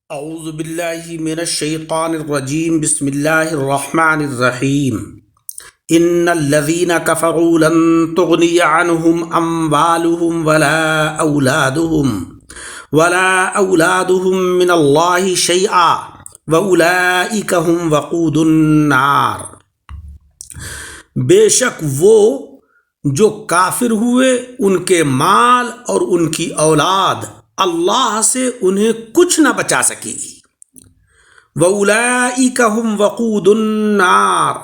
اعوذ باللہ من الشیطان الرجیم بسم اللہ الرحمن الرحیم ان الذین کفروا لن تغنی عنہم اموالہم ولا اولادہم من اللہ شیئا واولئک هم وقود النار۔ بے شک وہ جو کافر ہوئے ان کے مال اور ان کی اولاد اللہ سے انہیں کچھ نہ بچا سکے گی۔ وَأُولَئِكَ هُمْ وَقُودُ النَّارِ،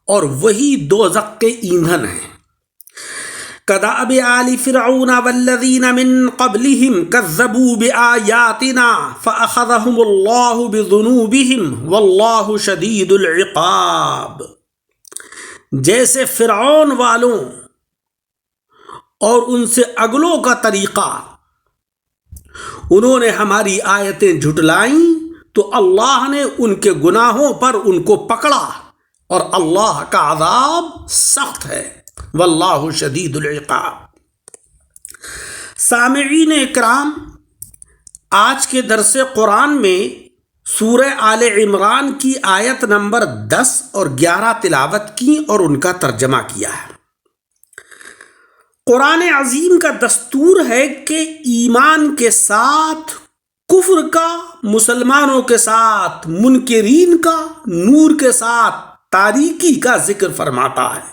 اور وہی دوزخ کے ایندھن ہیں۔ كَدَأْبِ آلِ فِرْعَوْنَ وَالَّذِينَ مِن قَبْلِهِمْ كَذَّبُوا بِآيَاتِنَا فَأَخَذَهُمُ اللَّهُ بِذُنُوبِهِمْ وَاللَّهُ شَدِيدُ الْعِقَابِ۔ جیسے فرعون والوں اور ان سے اگلوں کا طریقہ، انہوں نے ہماری آیتیں جھٹلائیں تو اللہ نے ان کے گناہوں پر ان کو پکڑا، اور اللہ کا عذاب سخت ہے۔ واللہ شدید العقاب۔ سامعین اکرام، آج کے درس قرآن میں سورہ آل عمران کی آیت نمبر 10 اور 11 تلاوت کی اور ان کا ترجمہ کیا ہے۔ قرآن عظیم کا دستور ہے کہ ایمان کے ساتھ کفر کا، مسلمانوں کے ساتھ منکرین کا، نور کے ساتھ تاریکی کا ذکر فرماتا ہے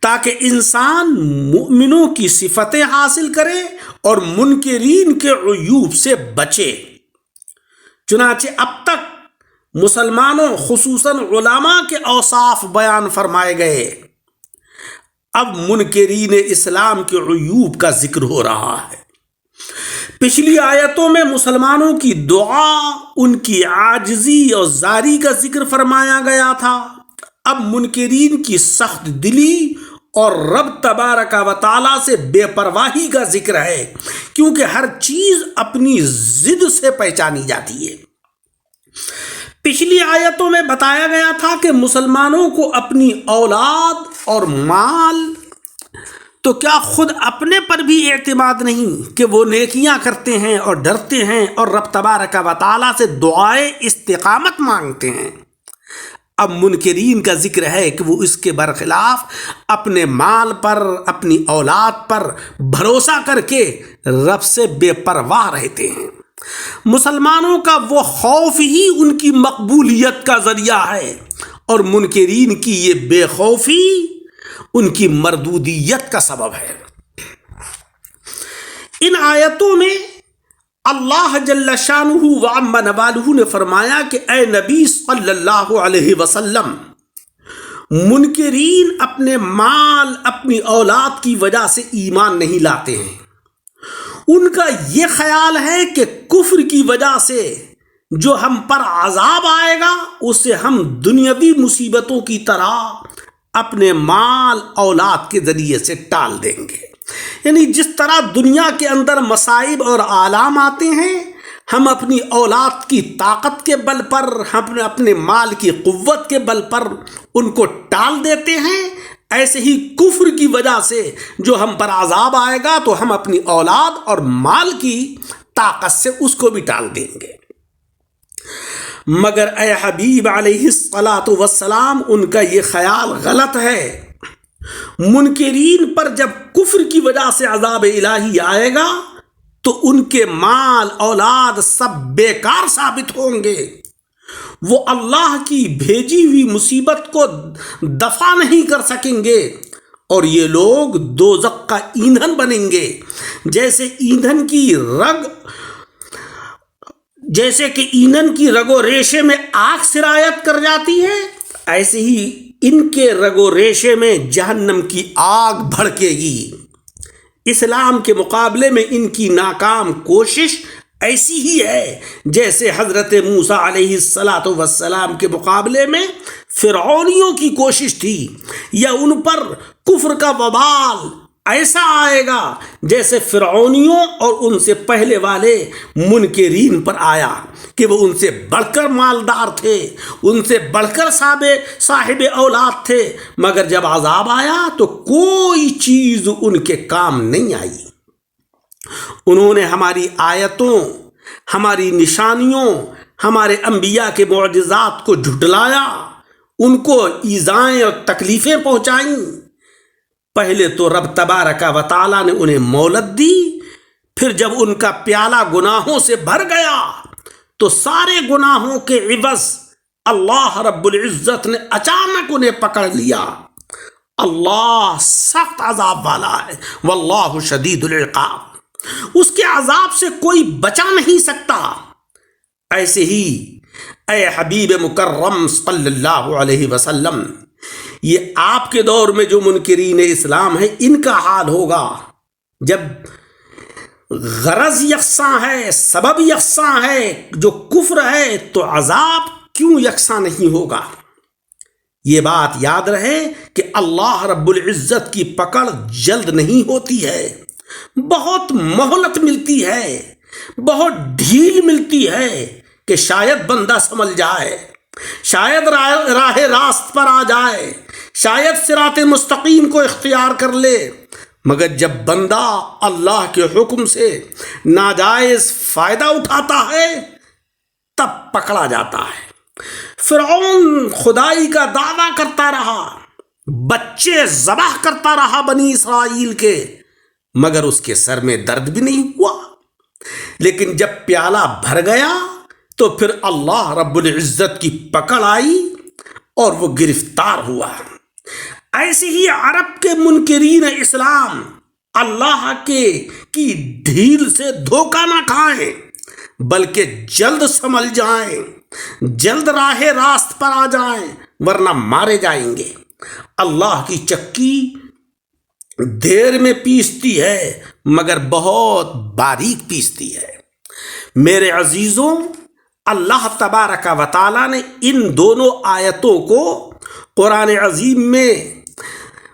تاکہ انسان مؤمنوں کی صفتیں حاصل کرے اور منکرین کے عیوب سے بچے۔ چنانچہ اب تک مسلمانوں خصوصاً علماء کے اوصاف بیان فرمائے گئے، اب منکرین اسلام کے عیوب کا ذکر ہو رہا ہے۔ پچھلی آیتوں میں مسلمانوں کی دعا، ان کی عاجزی اور زاری کا ذکر فرمایا گیا تھا۔ اب منکرین کی سخت دلی اور رب تبارک و تعالیٰ سے بے پرواہی کا ذکر ہے، کیونکہ ہر چیز اپنی ضد سے پہچانی جاتی ہے۔ پچھلی آیتوں میں بتایا گیا تھا کہ مسلمانوں کو اپنی اولاد اور مال، تو کیا خود اپنے پر بھی اعتماد نہیں کہ وہ نیکیاں کرتے ہیں اور ڈرتے ہیں اور رب تبارک و تعالیٰ سے دعائے استقامت مانگتے ہیں؟ اب منکرین کا ذکر ہے کہ وہ اس کے برخلاف اپنے مال پر، اپنی اولاد پر بھروسہ کر کے رب سے بے پرواہ رہتے ہیں۔ مسلمانوں کا وہ خوف ہی ان کی مقبولیت کا ذریعہ ہے، اور منکرین کی یہ بے خوفی ان کی مردودیت کا سبب ہے۔ ان آیتوں میں اللہ جل شانہ و عم نوالہ نے فرمایا کہ اے نبی صلی اللہ علیہ وسلم، منکرین اپنے مال، اپنی اولاد کی وجہ سے ایمان نہیں لاتے ہیں۔ ان کا یہ خیال ہے کہ کفر کی وجہ سے جو ہم پر عذاب آئے گا اسے ہم دنیاوی مصیبتوں کی طرح اپنے مال اولاد کے ذریعے سے ٹال دیں گے۔ یعنی جس طرح دنیا کے اندر مصائب اور آلام آتے ہیں، ہم اپنی اولاد کی طاقت کے بل پر، ہم اپنے مال کی قوت کے بل پر ان کو ٹال دیتے ہیں، ایسے ہی کفر کی وجہ سے جو ہم پر عذاب آئے گا تو ہم اپنی اولاد اور مال کی طاقت سے اس کو بھی ٹال دیں گے۔ مگر اے حبیب علیہ الصلاۃ والسلام، ان کا یہ خیال غلط ہے۔ منکرین پر جب کفر کی وجہ سے عذاب الہی آئے گا تو ان کے مال اولاد سب بیکار ثابت ہوں گے، وہ اللہ کی بھیجی ہوئی مصیبت کو دفع نہیں کر سکیں گے، اور یہ لوگ دوزخ کا ایندھن بنیں گے۔ جیسے کہ ایندھن کی رگ و ریشے میں آگ سرایت کر جاتی ہے، ایسے ہی ان کے رگ و ریشے میں جہنم کی آگ بھڑکے گی۔ اسلام کے مقابلے میں ان کی ناکام کوشش ایسی ہی ہے جیسے حضرت موسیٰ علیہ السلام کے مقابلے میں فرعونیوں کی کوشش تھی، یا ان پر کفر کا وبال ایسا آئے گا جیسے فرعونیوں اور ان سے پہلے والے منکرین پر آیا کہ وہ ان سے بڑھ کر مالدار تھے، ان سے بڑھ کر صاحب اولاد تھے، مگر جب عذاب آیا تو کوئی چیز ان کے کام نہیں آئی۔ انہوں نے ہماری آیتوں ہماری نشانیوں، ہمارے انبیاء کے معجزات کو جھٹلایا، ان کو ایذائیں اور تکلیفیں پہنچائیں۔ پہلے تو رب تبارک و تعالیٰ نے انہیں مہلت دی، پھر جب ان کا پیالہ گناہوں سے بھر گیا تو سارے گناہوں کے عوض اللہ رب العزت نے اچانک انہیں پکڑ لیا۔ اللہ سخت عذاب والا ہے، واللہ شدید العقاب، اس کے عذاب سے کوئی بچا نہیں سکتا۔ ایسے ہی اے حبیب مکرم صلی اللہ علیہ وسلم، یہ آپ کے دور میں جو منکرین اسلام ہیں ان کا حال ہوگا۔ جب غرض یکساں ہے، سبب یکساں ہے، جو کفر ہے، تو عذاب کیوں یکساں نہیں ہوگا؟ یہ بات یاد رہے کہ اللہ رب العزت کی پکڑ جلد نہیں ہوتی ہے، بہت مہلت ملتی ہے، بہت ڈھیل ملتی ہے کہ شاید بندہ سمجھ جائے، شاید راہ راست پر آ جائے، شاید صراط مستقیم کو اختیار کر لے، مگر جب بندہ اللہ کے حکم سے ناجائز فائدہ اٹھاتا ہے تب پکڑا جاتا ہے۔ فرعون خدائی کا دعویٰ کرتا رہا، بچے ذبح کرتا رہا بنی اسرائیل کے، مگر اس کے سر میں درد بھی نہیں ہوا۔ لیکن جب پیالہ بھر گیا تو پھر اللہ رب العزت کی پکڑ آئی اور وہ گرفتار ہوا۔ ایسے ہی عرب کے منکرین اسلام اللہ کی ڈھیل سے دھوکہ نہ کھائیں، بلکہ جلد سنبھل جائیں، جلد راہ راست پر آ جائیں، ورنہ مارے جائیں گے۔ اللہ کی چکی دیر میں پیستی ہے مگر بہت باریک پیستی ہے۔ میرے عزیزوں، اللہ تبارک و تعالیٰ نے ان دونوں آیتوں کو قرآن عظیم میں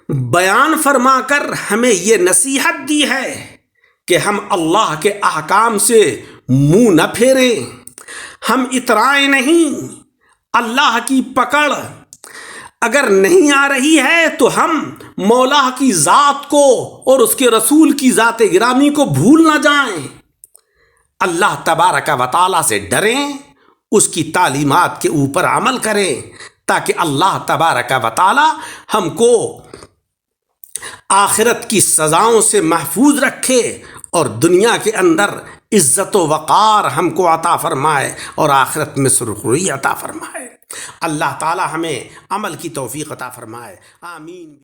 بیان فرما کر ہمیں یہ نصیحت دی ہے کہ ہم اللہ کے احکام سے منہ نہ پھیریں، ہم اترائیں نہیں۔ اللہ کی پکڑ اگر نہیں آ رہی ہے تو ہم مولا کی ذات کو اور اس کے رسول کی ذات گرامی کو بھول نہ جائیں۔ اللہ تبارک و تعالیٰ سے ڈریں، اس کی تعلیمات کے اوپر عمل کریں، تاکہ اللہ تبارک و تعالیٰ ہم کو آخرت کی سزاؤں سے محفوظ رکھے اور دنیا کے اندر عزت و وقار ہم کو عطا فرمائے اور آخرت میں سرخروئی عطا فرمائے۔ اللہ تعالیٰ ہمیں عمل کی توفیق عطا فرمائے، آمین۔